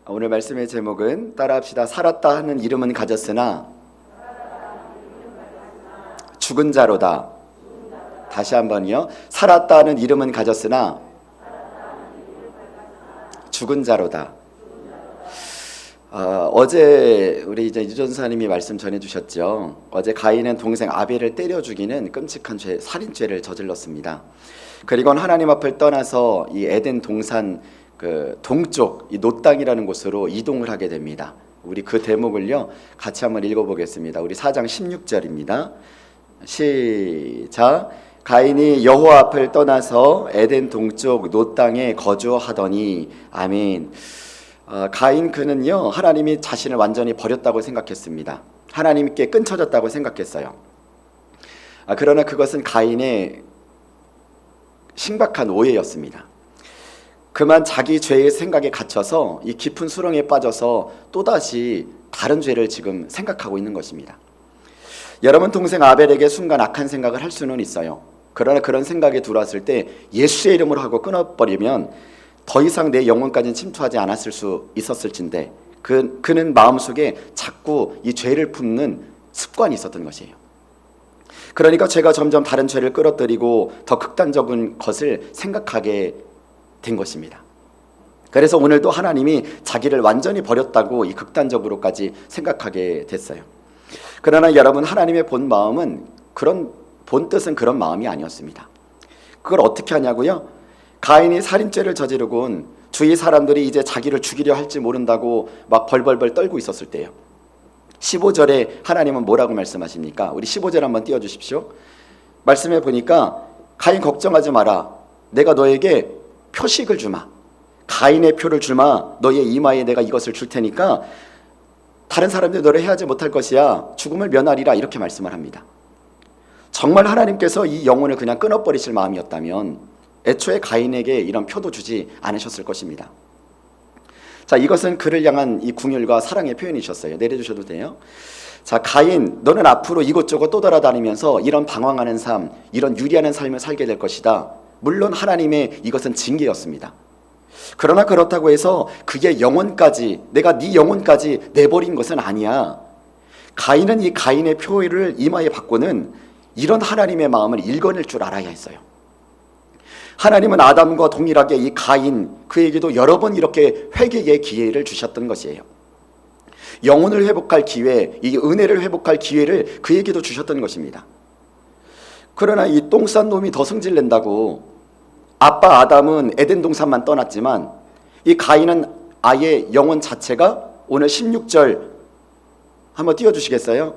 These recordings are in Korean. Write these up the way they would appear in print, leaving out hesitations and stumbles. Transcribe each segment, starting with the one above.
오늘 말씀의 제목은 따라합시다. 살았다 하는 이름은 가졌으나 죽은 자로다. 다시 한번요. 살았다 하는 이름은 가졌으나 죽은 자로다. 어제 우리 이제 유전사님이 말씀 전해주셨죠. 어제 가인은 동생 아벨을 때려 죽이는 끔찍한 살인죄를 저질렀습니다. 그리고 하나님 앞을 떠나서 이 에덴 동산 그 동쪽 이 놋 땅이라는 곳으로 이동을 하게 됩니다. 우리 그 대목을요 같이 한번 읽어보겠습니다. 우리 4장 16절입니다. 시작. 가인이 여호와 앞을 떠나서 에덴 동쪽 놋 땅에 거주하더니. 아멘. 가인 그는요 하나님이 자신을 완전히 버렸다고 생각했습니다. 하나님께 끊쳐졌다고 생각했어요. 그러나 그것은 가인의 신박한 오해였습니다. 그만 자기 죄의 생각에 갇혀서 이 깊은 수렁에 빠져서 또다시 다른 죄를 지금 생각하고 있는 것입니다. 여러분, 동생 아벨에게 순간 악한 생각을 할 수는 있어요. 그러나 그런 생각에 들어왔을 때 예수의 이름으로 하고 끊어버리면 더 이상 내 영혼까지는 침투하지 않았을 수 있었을진데 그는 마음속에 자꾸 이 죄를 품는 습관이 있었던 것이에요. 그러니까 죄가 점점 다른 죄를 끌어들이고 더 극단적인 것을 생각하게 된 것입니다. 그래서 오늘도 하나님이 자기를 완전히 버렸다고 이 극단적으로까지 생각하게 됐어요. 그러나 여러분, 하나님의 본 마음은 본 뜻은 그런 마음이 아니었습니다. 그걸 어떻게 하냐고요? 가인이 살인죄를 저지르곤 주위 사람들이 이제 자기를 죽이려 할지 모른다고 막 벌벌벌 떨고 있었을 때요. 15절에 하나님은 뭐라고 말씀하십니까? 우리 15절 한번 띄워주십시오. 말씀해 보니까 가인 걱정하지 마라. 내가 너에게 표식을 주마. 가인의 표를 주마. 너의 이마에 내가 이것을 줄 테니까 다른 사람들이 너를 해하지 못할 것이야. 죽음을 면하리라. 이렇게 말씀을 합니다. 정말 하나님께서 이 영혼을 그냥 끊어버리실 마음이었다면 애초에 가인에게 이런 표도 주지 않으셨을 것입니다. 자, 이것은 그를 향한 이 궁율과 사랑의 표현이셨어요. 내려주셔도 돼요. 자, 가인, 너는 앞으로 이곳저곳 떠돌아다니면서 이런 방황하는 삶, 이런 유리하는 삶을 살게 될 것이다. 물론 하나님의 이것은 징계였습니다. 그러나 그렇다고 해서 그의 영혼까지, 내가 네 영혼까지 내버린 것은 아니야. 가인은 이 가인의 표를 이마에 받고는 이런 하나님의 마음을 읽어낼 줄 알아야 했어요. 하나님은 아담과 동일하게 이 가인, 그에게도 여러 번 이렇게 회개의 기회를 주셨던 것이에요. 영혼을 회복할 기회, 이 은혜를 회복할 기회를 그에게도 주셨던 것입니다. 그러나 이 똥 싼 놈이 더 성질낸다고 아빠 아담은 에덴 동산만 떠났지만 이 가인은 아예 영혼 자체가 오늘 16절 한번 띄워주시겠어요?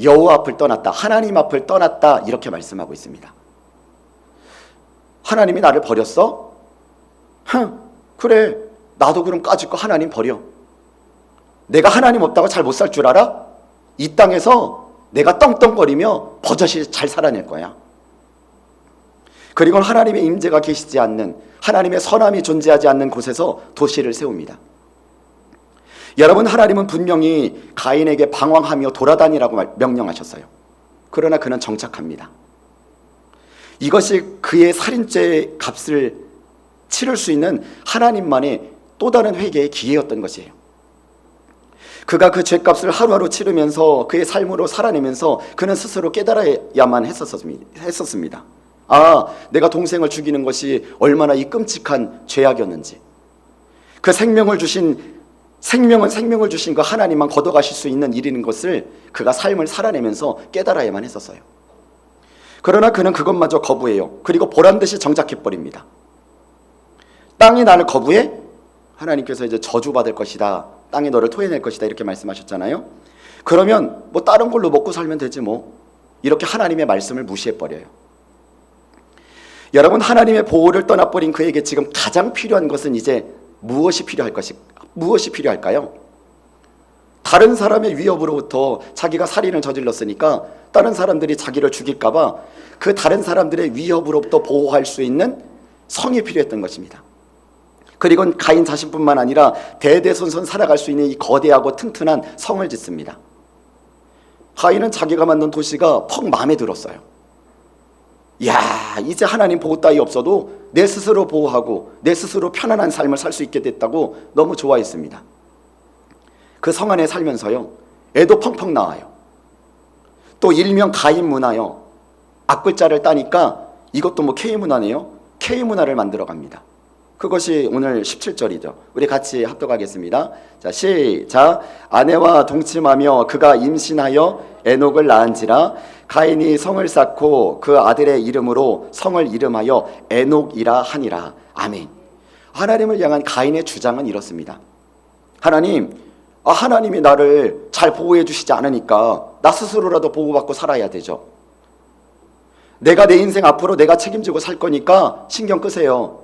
여호와 앞을 떠났다, 하나님 앞을 떠났다, 이렇게 말씀하고 있습니다. 하나님이 나를 버렸어? 그래, 나도 그럼 까짓 거 하나님 버려. 내가 하나님 없다고 잘 못 살 줄 알아? 이 땅에서 내가 떵떵거리며 버젓이 잘 살아낼 거야. 그리고 하나님의 임재가 계시지 않는, 하나님의 선함이 존재하지 않는 곳에서 도시를 세웁니다. 여러분, 하나님은 분명히 가인에게 방황하며 돌아다니라고 명령하셨어요. 그러나 그는 정착합니다. 이것이 그의 살인죄의 값을 치를 수 있는 하나님만의 또 다른 회개의 기회였던 것이에요. 그가 그 죄값을 하루하루 치르면서 그의 삶으로 살아내면서 그는 스스로 깨달아야만 했었습니다. 내가 동생을 죽이는 것이 얼마나 이 끔찍한 죄악이었는지, 그 생명은 생명을 주신 그 하나님만 걷어가실 수 있는 일인 것을 그가 삶을 살아내면서 깨달아야만 했었어요. 그러나 그는 그것마저 거부해요. 그리고 보란듯이 정착해버립니다. 땅이 나를 거부해? 하나님께서 이제 저주받을 것이다, 땅이 너를 토해낼 것이다, 이렇게 말씀하셨잖아요. 그러면 뭐 다른 걸로 먹고 살면 되지 뭐, 이렇게 하나님의 말씀을 무시해버려요. 여러분, 하나님의 보호를 떠나버린 그에게 지금 가장 필요한 것은 이제 무엇이 필요할까요? 다른 사람의 위협으로부터, 자기가 살인을 저질렀으니까 다른 사람들이 자기를 죽일까봐 그 다른 사람들의 위협으로부터 보호할 수 있는 성이 필요했던 것입니다. 그리고 가인 자신뿐만 아니라 대대손손 살아갈 수 있는 이 거대하고 튼튼한 성을 짓습니다. 가인은 자기가 만든 도시가 퍽 마음에 들었어요. 이제 하나님 보호 따위 없어도 내 스스로 보호하고 내 스스로 편안한 삶을 살 수 있게 됐다고 너무 좋아했습니다. 그 성 안에 살면서요, 애도 펑펑 나와요. 또 일명 가인 문화요, 앞글자를 따니까 이것도 뭐 K문화네요. K문화를 만들어 갑니다. 그것이 오늘 17절이죠. 우리 같이 합독하겠습니다. 자, 시작. 아내와 동침하며 그가 임신하여 에녹을 낳은지라 가인이 성을 쌓고 그 아들의 이름으로 성을 이름하여 에녹이라 하니라. 아멘. 하나님을 향한 가인의 주장은 이렇습니다. 하나님이 나를 잘 보호해 주시지 않으니까 나 스스로라도 보호받고 살아야 되죠. 내가 내 인생 앞으로 내가 책임지고 살 거니까 신경 끄세요.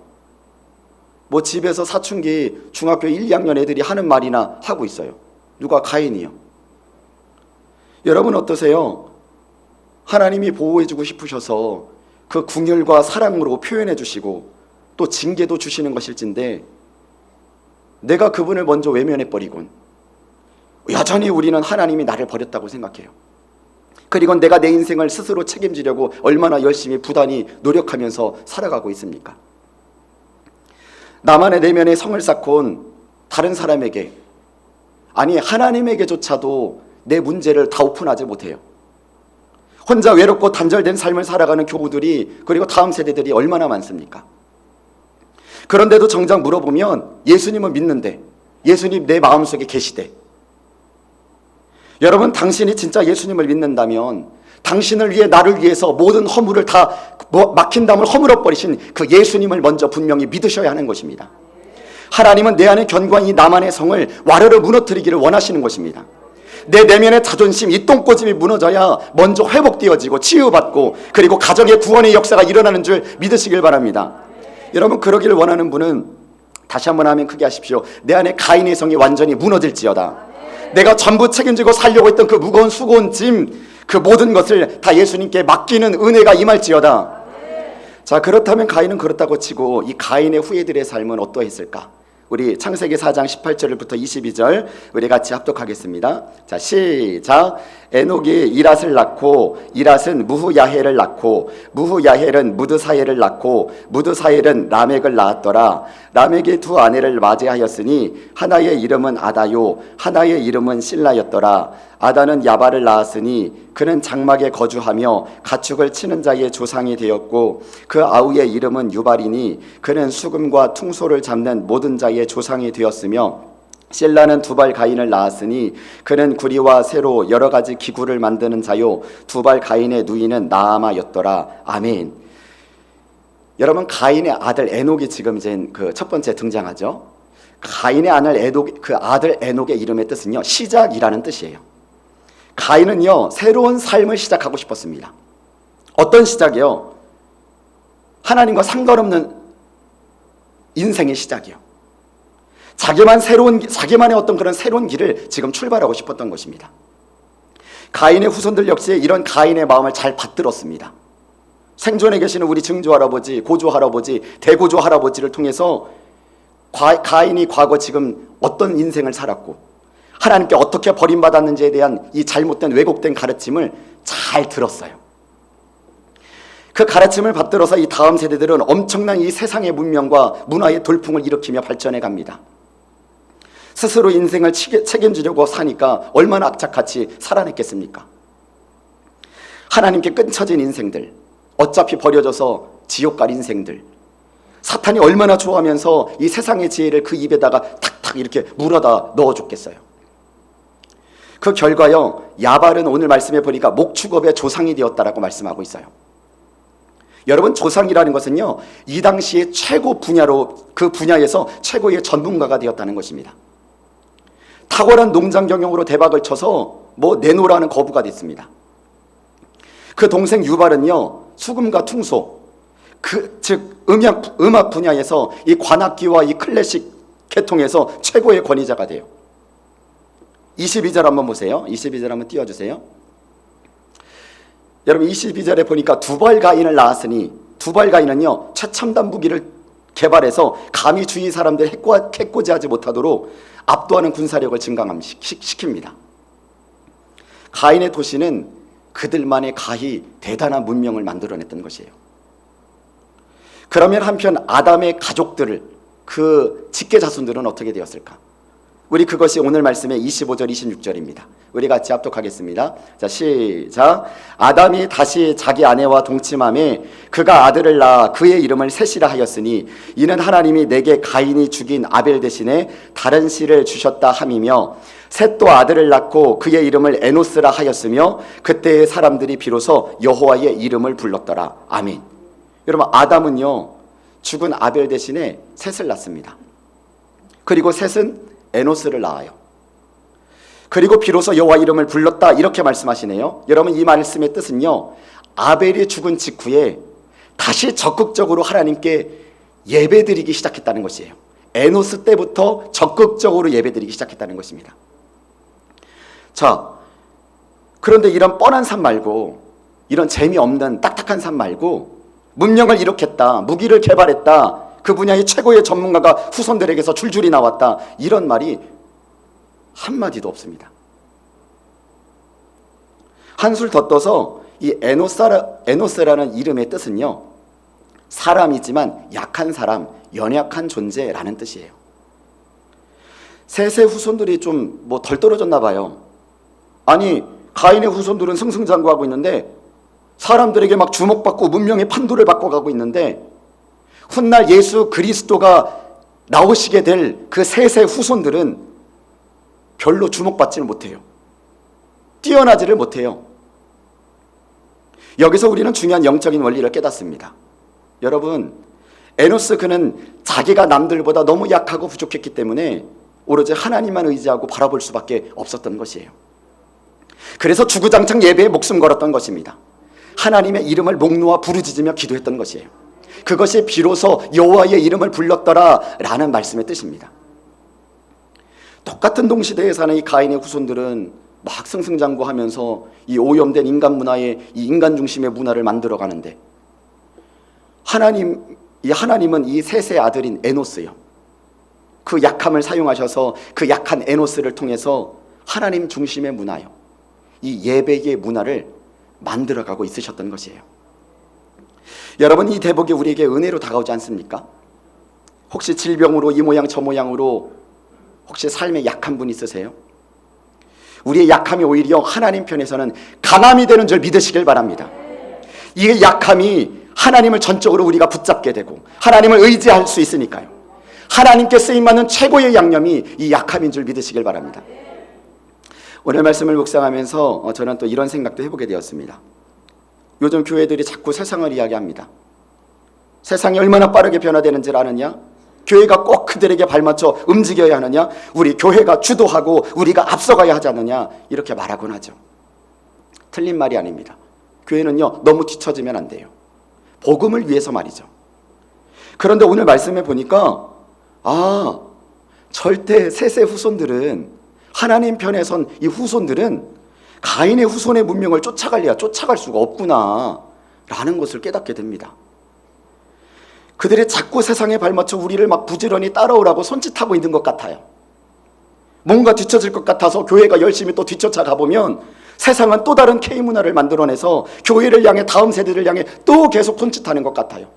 뭐 집에서 사춘기 중학교 1, 2학년 애들이 하는 말이나 하고 있어요. 누가? 가인이요. 여러분 어떠세요? 하나님이 보호해 주고 싶으셔서 그 궁율과 사랑으로 표현해 주시고 또 징계도 주시는 것일진데 내가 그분을 먼저 외면해 버리곤 여전히 우리는 하나님이 나를 버렸다고 생각해요. 그리고 내가 내 인생을 스스로 책임지려고 얼마나 열심히 부단히 노력하면서 살아가고 있습니까? 나만의 내면에 성을 쌓고 온 다른 사람에게, 아니 하나님에게조차도 내 문제를 다 오픈하지 못해요. 혼자 외롭고 단절된 삶을 살아가는 교우들이, 그리고 다음 세대들이 얼마나 많습니까? 그런데도 정작 물어보면 예수님은 믿는데, 예수님 내 마음속에 계시대. 여러분, 당신이 진짜 예수님을 믿는다면 당신을 위해, 나를 위해서 모든 허물을 다 막힌 담을 허물어 버리신 그 예수님을 먼저 분명히 믿으셔야 하는 것입니다. 하나님은 내 안에 견고한 이 나만의 성을 와르르 무너뜨리기를 원하시는 것입니다. 내 내면의 자존심, 이 똥꼬집이 무너져야 먼저 회복되어지고 치유받고 그리고 가정의 구원의 역사가 일어나는 줄 믿으시길 바랍니다. 여러분, 그러기를 원하는 분은 다시 한번 하면 크게 하십시오. 내 안에 가인의 성이 완전히 무너질지어다. 내가 전부 책임지고 살려고 했던 그 무거운 수고온 짐, 그 모든 것을 다 예수님께 맡기는 은혜가 임할지어다. 자, 그렇다면 가인은 그렇다고 치고 이 가인의 후예들의 삶은 어떠했을까? 우리 창세기 4장 18절부터 22절 우리 같이 합독하겠습니다. 자, 시작. 에녹이 이랏을 낳고 이랏은 무후야헬을 낳고 무후야헬은 무드사헬을 낳고 무드사헬은 라멕을 낳았더라. 라멕이 두 아내를 맞이하였으니 하나의 이름은 아다요 하나의 이름은 실라였더라. 아다는 야발을 낳았으니 그는 장막에 거주하며 가축을 치는 자의 조상이 되었고 그 아우의 이름은 유발이니 그는 수금과 퉁소를 잡는 모든 자의 조상이 되었으며 실라는 두발 가인을 낳았으니 그는 구리와 쇠로 여러 가지 기구를 만드는 자요 두발 가인의 누이는 나아마였더라. 아멘. 여러분, 가인의 아들 에녹이 지금 이제 그 첫 번째 등장하죠. 가인의 아들 에녹, 그 아들 에녹의 이름의 뜻은요, 시작이라는 뜻이에요. 가인은요, 새로운 삶을 시작하고 싶었습니다. 어떤 시작이요? 하나님과 상관없는 인생의 시작이요. 자기만의 어떤 그런 새로운 길을 지금 출발하고 싶었던 것입니다. 가인의 후손들 역시 이런 가인의 마음을 잘 받들었습니다. 생존에 계시는 우리 증조 할아버지, 고조 할아버지, 대고조 할아버지를 통해서 가인이 과거 지금 어떤 인생을 살았고 하나님께 어떻게 버림받았는지에 대한 이 잘못된 왜곡된 가르침을 잘 들었어요. 그 가르침을 받들어서 이 다음 세대들은 엄청난 이 세상의 문명과 문화의 돌풍을 일으키며 발전해 갑니다. 스스로 인생을 책임지려고 사니까 얼마나 악착같이 살아냈겠습니까? 하나님께 끊쳐진 인생들, 어차피 버려져서 지옥 갈 인생들, 사탄이 얼마나 좋아하면서 이 세상의 지혜를 그 입에다가 탁탁 이렇게 물어다 넣어줬겠어요. 그 결과요, 야발은 오늘 말씀해 보니까 목축업의 조상이 되었다라고 말씀하고 있어요. 여러분, 조상이라는 것은요, 이 당시의 최고 분야로, 그 분야에서 최고의 전문가가 되었다는 것입니다. 탁월한 농장 경영으로 대박을 쳐서 뭐 내노라는 거부가 됐습니다. 그 동생 유발은요, 수금과 퉁소, 즉 음악 분야에서 이 관악기와 이 클래식 계통에서 최고의 권위자가 돼요. 22절 한번 보세요. 22절 한번 띄워주세요. 여러분, 22절에 보니까 두발 가인을 낳았으니, 두발 가인은요, 최첨단 무기를 개발해서 감히 주위 사람들 해코지하지 못하도록 압도하는 군사력을 증강시킵니다. 가인의 도시는 그들만의 가히 대단한 문명을 만들어냈던 것이에요. 그러면 한편 아담의 가족들을, 그 직계 자손들은 어떻게 되었을까? 우리 그것이 오늘 말씀의 25절 26절입니다. 우리 같이 합독하겠습니다. 자, 시작. 아담이 다시 자기 아내와 동침함에 그가 아들을 낳아 그의 이름을 셋이라 하였으니 이는 하나님이 내게 가인이 죽인 아벨 대신에 다른 씨를 주셨다 함이며 셋도 아들을 낳고 그의 이름을 에노스라 하였으며 그때의 사람들이 비로소 여호와의 이름을 불렀더라. 아멘. 여러분, 아담은요 죽은 아벨 대신에 셋을 낳습니다. 그리고 셋은 에노스를 낳아요. 그리고 비로소 여호와 이름을 불렀다, 이렇게 말씀하시네요. 여러분, 이 말씀의 뜻은요, 아벨이 죽은 직후에 다시 적극적으로 하나님께 예배드리기 시작했다는 것이에요. 에노스 때부터 적극적으로 예배드리기 시작했다는 것입니다. 자, 그런데 이런 뻔한 삶 말고, 이런 재미없는 딱딱한 삶 말고, 문명을 일으켰다, 무기를 개발했다, 그 분야의 최고의 전문가가 후손들에게서 줄줄이 나왔다, 이런 말이 한마디도 없습니다. 한술 더 떠서 이 에노스라는 이름의 뜻은요, 사람이지만 약한 사람, 연약한 존재라는 뜻이에요. 셋의 후손들이 좀 덜 떨어졌나 봐요. 아니, 가인의 후손들은 승승장구하고 있는데 사람들에게 막 주목받고 문명의 판도를 바꿔가고 있는데 훗날 예수 그리스도가 나오시게 될 그 셋의 후손들은 별로 주목받지를 못해요. 뛰어나지를 못해요. 여기서 우리는 중요한 영적인 원리를 깨닫습니다. 여러분, 에노스 그는 자기가 남들보다 너무 약하고 부족했기 때문에 오로지 하나님만 의지하고 바라볼 수밖에 없었던 것이에요. 그래서 주구장창 예배에 목숨 걸었던 것입니다. 하나님의 이름을 목 놓아 부르짖으며 기도했던 것이에요. 그것이 비로소 여호와의 이름을 불렀더라 라는 말씀의 뜻입니다. 똑같은 동시대에 사는 이 가인의 후손들은 막 승승장구하면서 이 오염된 인간 문화의 이 인간 중심의 문화를 만들어 가는데 하나님은 이 셋의 아들인 에노스요, 그 약함을 사용하셔서 그 약한 에노스를 통해서 하나님 중심의 문화요, 이 예배의 문화를 만들어가고 있으셨던 것이에요. 여러분, 이 대복이 우리에게 은혜로 다가오지 않습니까? 혹시 질병으로 이 모양 저 모양으로 혹시 삶에 약한 분 있으세요? 우리의 약함이 오히려 하나님 편에서는 강함이 되는 줄 믿으시길 바랍니다. 이 약함이 하나님을 전적으로 우리가 붙잡게 되고 하나님을 의지할 수 있으니까요. 하나님께 쓰임받는 최고의 양념이 이 약함인 줄 믿으시길 바랍니다. 오늘 말씀을 묵상하면서 저는 또 이런 생각도 해보게 되었습니다. 요즘 교회들이 자꾸 세상을 이야기합니다. 세상이 얼마나 빠르게 변화되는지를 아느냐? 교회가 꼭 그들에게 발맞춰 움직여야 하느냐? 우리 교회가 주도하고 우리가 앞서가야 하지 않느냐? 이렇게 말하곤 하죠. 틀린 말이 아닙니다. 교회는요, 너무 뒤처지면 안 돼요. 복음을 위해서 말이죠. 그런데 오늘 말씀해 보니까 절대 셋의 후손들은, 하나님 편에 선 이 후손들은 가인의 후손의 문명을 쫓아갈 수가 없구나 라는 것을 깨닫게 됩니다. 그들이 자꾸 세상에 발맞춰 우리를 막 부지런히 따라오라고 손짓하고 있는 것 같아요. 뭔가 뒤처질 것 같아서 교회가 열심히 또 뒤쫓아 가보면 세상은 또 다른 K문화를 만들어내서 교회를 향해, 다음 세대를 향해 또 계속 손짓하는 것 같아요.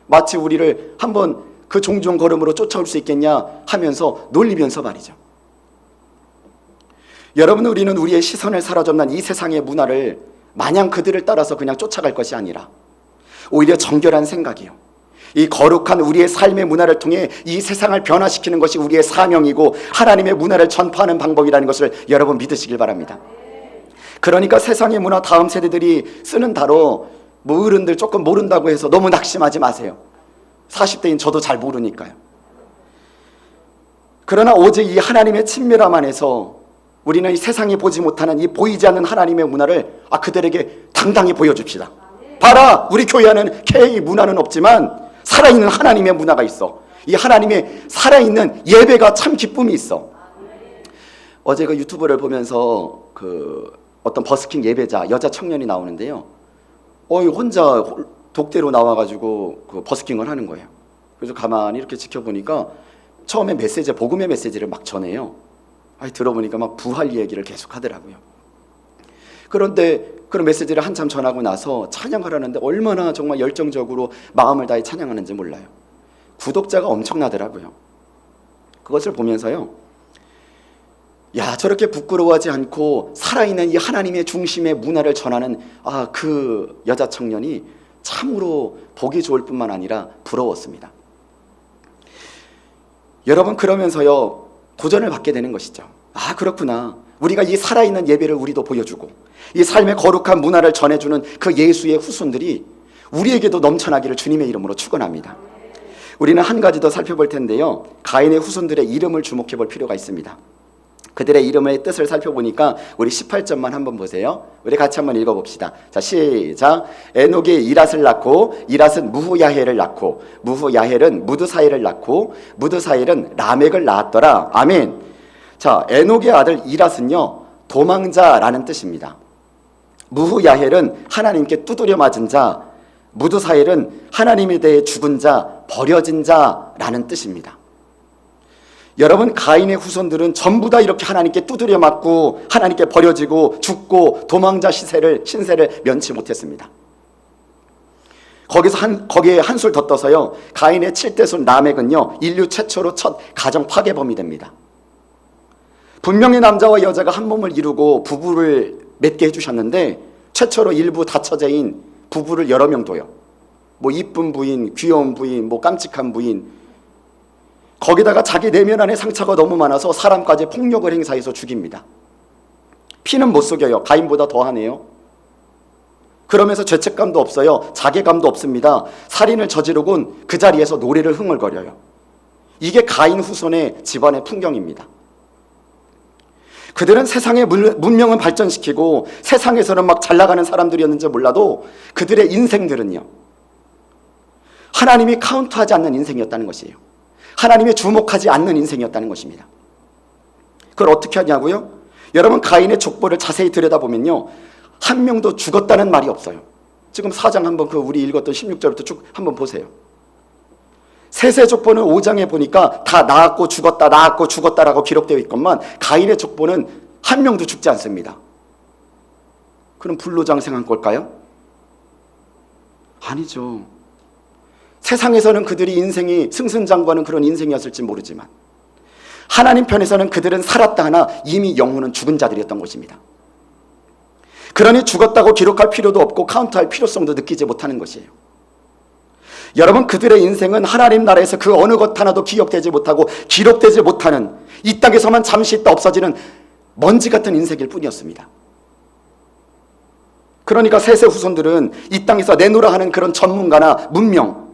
마치 우리를 한번 그 종종 걸음으로 쫓아올 수 있겠냐 하면서 놀리면서 말이죠. 여러분, 우리는 우리의 시선을 사로잡는 이 세상의 문화를 마냥 그들을 따라서 그냥 쫓아갈 것이 아니라 오히려 정결한 생각이요, 이 거룩한 우리의 삶의 문화를 통해 이 세상을 변화시키는 것이 우리의 사명이고 하나님의 문화를 전파하는 방법이라는 것을 여러분 믿으시길 바랍니다. 그러니까 세상의 문화, 다음 세대들이 쓰는 단어 어른들 조금 모른다고 해서 너무 낙심하지 마세요. 40대인 저도 잘 모르니까요. 그러나 오직 이 하나님의 친밀함 안에서 우리는 이 세상이 보지 못하는 이 보이지 않는 하나님의 문화를 그들에게 당당히 보여줍시다. 봐라, 우리 교회 안에는 K 문화는 없지만 살아있는 하나님의 문화가 있어. 이 하나님의 살아있는 예배가 참 기쁨이 있어. 어제 그 유튜브를 보면서 어떤 버스킹 예배자 여자 청년이 나오는데요, 혼자 독대로 나와가지고 그 버스킹을 하는 거예요. 그래서 가만히 이렇게 지켜보니까 처음에 복음의 메시지를 막 전해요. 들어보니까 막 부활 얘기를 계속 하더라고요. 그런데 그런 메시지를 한참 전하고 나서 찬양하라는데 얼마나 정말 열정적으로 마음을 다해 찬양하는지 몰라요. 구독자가 엄청나더라고요. 그것을 보면서요, 야, 저렇게 부끄러워하지 않고 살아있는 이 하나님의 중심의 문화를 전하는 그 여자 청년이 참으로 보기 좋을 뿐만 아니라 부러웠습니다. 여러분, 그러면서요 도전을 받게 되는 것이죠. 그렇구나. 우리가 이 살아있는 예배를 우리도 보여주고 이 삶의 거룩한 문화를 전해주는 그 예수의 후손들이 우리에게도 넘쳐나기를 주님의 이름으로 축원합니다. 우리는 한 가지 더 살펴볼 텐데요, 가인의 후손들의 이름을 주목해 볼 필요가 있습니다. 그들의 이름의 뜻을 살펴보니까 우리 18절만 한번 보세요. 우리 같이 한번 읽어봅시다. 자, 시작. 에녹이 이랏을 낳고 이랏은 무후야헬을 낳고 무후야헬은 무드사일을 낳고 무드사일은 라멕을 낳았더라. 아멘. 자, 에녹의 아들 이랏은요 도망자라는 뜻입니다. 무후야헬은 하나님께 두드려 맞은 자, 무드사일은 하나님에 대해 죽은 자, 버려진 자라는 뜻입니다. 여러분, 가인의 후손들은 전부 다 이렇게 하나님께 두드려 맞고 하나님께 버려지고 죽고 도망자 신세를 면치 못했습니다. 거기에 한술 더 떠서요, 가인의 7대손 라멕은요 인류 최초로 첫 가정 파괴범이 됩니다. 분명히 남자와 여자가 한 몸을 이루고 부부를 맺게 해주셨는데 최초로 일부 다처제인 부부를 여러 명 둬요. 뭐 이쁜 부인, 귀여운 부인, 뭐 깜찍한 부인, 거기다가 자기 내면 안에 상처가 너무 많아서 사람까지 폭력을 행사해서 죽입니다. 피는 못 속여요. 가인보다 더하네요. 그러면서 죄책감도 없어요. 자괴감도 없습니다. 살인을 저지르곤 그 자리에서 노래를 흥얼거려요. 이게 가인 후손의 집안의 풍경입니다. 그들은 세상의 문명을 발전시키고 세상에서는 막 잘나가는 사람들이었는지 몰라도 그들의 인생들은요 하나님이 카운트하지 않는 인생이었다는 것이에요. 하나님이 주목하지 않는 인생이었다는 것입니다. 그걸 어떻게 하냐고요? 여러분, 가인의 족보를 자세히 들여다보면요 한 명도 죽었다는 말이 없어요. 지금 4장 한번 우리 읽었던 16절부터 쭉 한번 보세요. 셋의 족보는 5장에 보니까 다 낳았고 죽었다라고 기록되어 있건만 가인의 족보는 한 명도 죽지 않습니다. 그럼 불로장생한 걸까요? 아니죠. 세상에서는 그들이 인생이 승승장구하는 그런 인생이었을지 모르지만 하나님 편에서는 그들은 살았다 하나 이미 영혼은 죽은 자들이었던 것입니다. 그러니 죽었다고 기록할 필요도 없고 카운트할 필요성도 느끼지 못하는 것이에요. 여러분, 그들의 인생은 하나님 나라에서 그 어느 것 하나도 기억되지 못하고 기록되지 못하는, 이 땅에서만 잠시 있다 없어지는 먼지 같은 인생일 뿐이었습니다. 그러니까 셋의 후손들은 이 땅에서 내노라 하는 그런 전문가나 문명,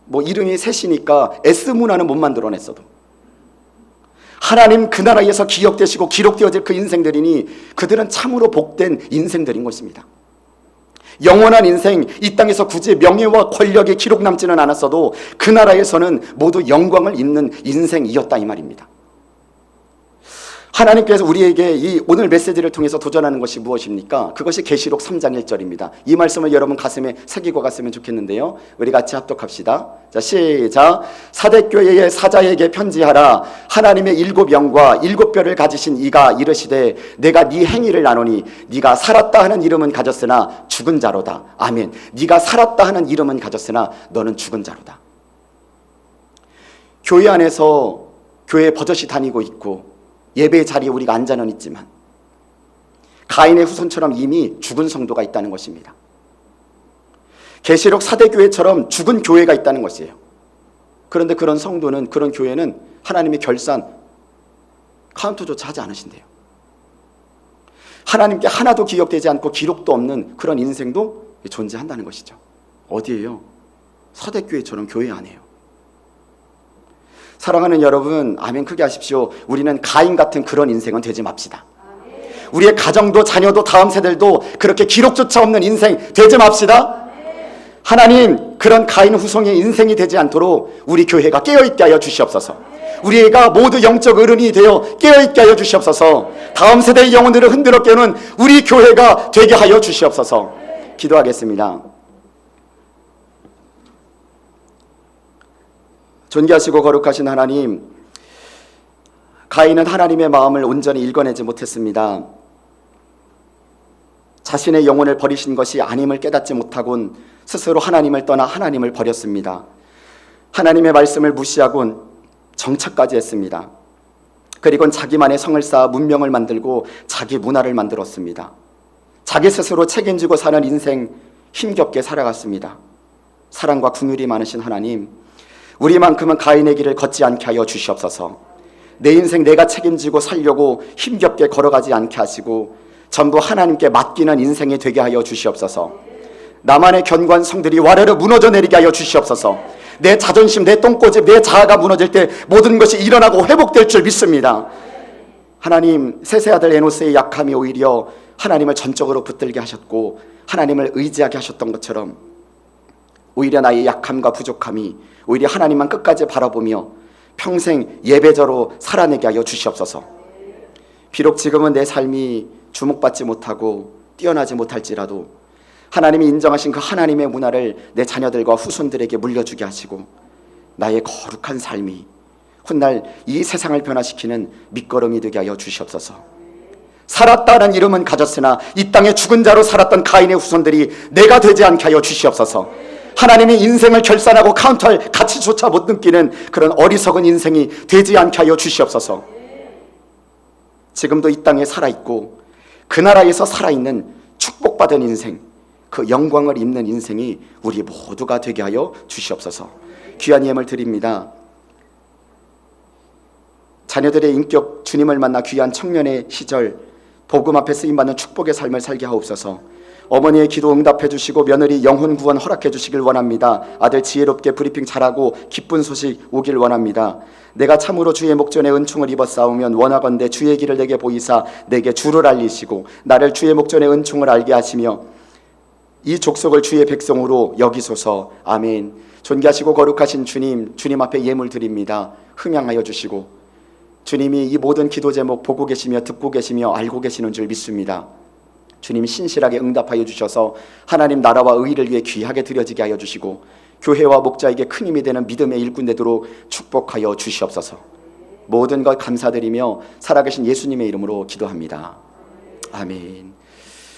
뭐 이름이 셋이니까 S문화는 못 만들어냈어도 하나님 그 나라에서 기억되시고 기록되어질 그 인생들이니 그들은 참으로 복된 인생들인 것입니다. 영원한 인생, 이 땅에서 굳이 명예와 권력의 기록 남지는 않았어도 그 나라에서는 모두 영광을 입는 인생이었다 이 말입니다. 하나님께서 우리에게 이 오늘 메시지를 통해서 도전하는 것이 무엇입니까? 그것이 계시록 3장 1절입니다. 이 말씀을 여러분 가슴에 새기고 갔으면 좋겠는데요, 우리 같이 합독합시다. 자, 시작. 사대교회의 사자에게 편지하라. 하나님의 7영과 7뼈를 가지신 이가 이르시되 내가 네 행위를 나누니 네가 살았다 하는 이름은 가졌으나 죽은 자로다. 아멘. 네가 살았다 하는 이름은 가졌으나 너는 죽은 자로다. 교회 안에서 교회 버젓이 다니고 있고 예배의 자리에 우리가 앉아는 있지만 가인의 후손처럼 이미 죽은 성도가 있다는 것입니다. 계시록 사대교회처럼 죽은 교회가 있다는 것이에요. 그런데 그런 성도는, 그런 교회는 하나님이 결산 카운트조차 하지 않으신대요. 하나님께 하나도 기억되지 않고 기록도 없는 그런 인생도 존재한다는 것이죠. 어디예요? 사대교회처럼 교회 안에요. 사랑하는 여러분, 아멘 크게 하십시오. 우리는 가인 같은 그런 인생은 되지 맙시다. 우리의 가정도 자녀도 다음 세대들도 그렇게 기록조차 없는 인생 되지 맙시다. 하나님, 그런 가인 후손의 인생이 되지 않도록 우리 교회가 깨어있게 하여 주시옵소서. 우리 애가 모두 영적 어른이 되어 깨어있게 하여 주시옵소서. 다음 세대의 영혼들을 흔들어 깨우는 우리 교회가 되게 하여 주시옵소서. 기도하겠습니다. 존귀하시고 거룩하신 하나님, 가인은 하나님의 마음을 온전히 읽어내지 못했습니다. 자신의 영혼을 버리신 것이 아님을 깨닫지 못하곤 스스로 하나님을 떠나 하나님을 버렸습니다. 하나님의 말씀을 무시하곤 정착까지 했습니다. 그리고는 자기만의 성을 쌓아 문명을 만들고 자기 문화를 만들었습니다. 자기 스스로 책임지고 사는 인생 힘겹게 살아갔습니다. 사랑과 긍휼이 많으신 하나님, 우리만큼은 가인의 길을 걷지 않게 하여 주시옵소서. 내 인생 내가 책임지고 살려고 힘겹게 걸어가지 않게 하시고 전부 하나님께 맡기는 인생이 되게 하여 주시옵소서. 나만의 견고한 성들이 와르르 무너져 내리게 하여 주시옵소서. 내 자존심, 내 똥꼬집, 내 자아가 무너질 때 모든 것이 일어나고 회복될 줄 믿습니다. 하나님, 셋의 아들 에노스의 약함이 오히려 하나님을 전적으로 붙들게 하셨고 하나님을 의지하게 하셨던 것처럼 오히려 나의 약함과 부족함이 오히려 하나님만 끝까지 바라보며 평생 예배자로 살아내게 하여 주시옵소서. 비록 지금은 내 삶이 주목받지 못하고 뛰어나지 못할지라도 하나님이 인정하신 그 하나님의 문화를 내 자녀들과 후손들에게 물려주게 하시고 나의 거룩한 삶이 훗날 이 세상을 변화시키는 밑거름이 되게 하여 주시옵소서. 살았다는 이름은 가졌으나 이 땅에 죽은 자로 살았던 가인의 후손들이 내가 되지 않게 하여 주시옵소서. 하나님이 인생을 결산하고 카운트할 가치조차 못 느끼는 그런 어리석은 인생이 되지 않게 하여 주시옵소서. 지금도 이 땅에 살아있고 그 나라에서 살아있는 축복받은 인생, 그 영광을 입는 인생이 우리 모두가 되게 하여 주시옵소서. 귀한 예물 드립니다. 자녀들의 인격 주님을 만나 귀한 청년의 시절 복음 앞에 쓰임받는 축복의 삶을 살게 하옵소서. 어머니의 기도 응답해 주시고 며느리 영혼 구원 허락해 주시길 원합니다. 아들 지혜롭게 브리핑 잘하고 기쁜 소식 오길 원합니다. 내가 참으로 주의 목전에 은총을 입었사오면 원하건대 주의 길을 내게 보이사 내게 주를 알리시고 나를 주의 목전에 은총을 알게 하시며 이 족속을 주의 백성으로 여기소서. 아멘. 존귀하시고 거룩하신 주님, 주님 앞에 예물 드립니다. 흥양하여 주시고 주님이 이 모든 기도 제목 보고 계시며 듣고 계시며 알고 계시는 줄 믿습니다. 주님 신실하게 응답하여 주셔서 하나님 나라와 의를 위해 귀하게 드려지게 하여 주시고 교회와 목자에게 큰 힘이 되는 믿음의 일꾼 되도록 축복하여 주시옵소서. 모든 것 감사드리며 살아계신 예수님의 이름으로 기도합니다. 아멘.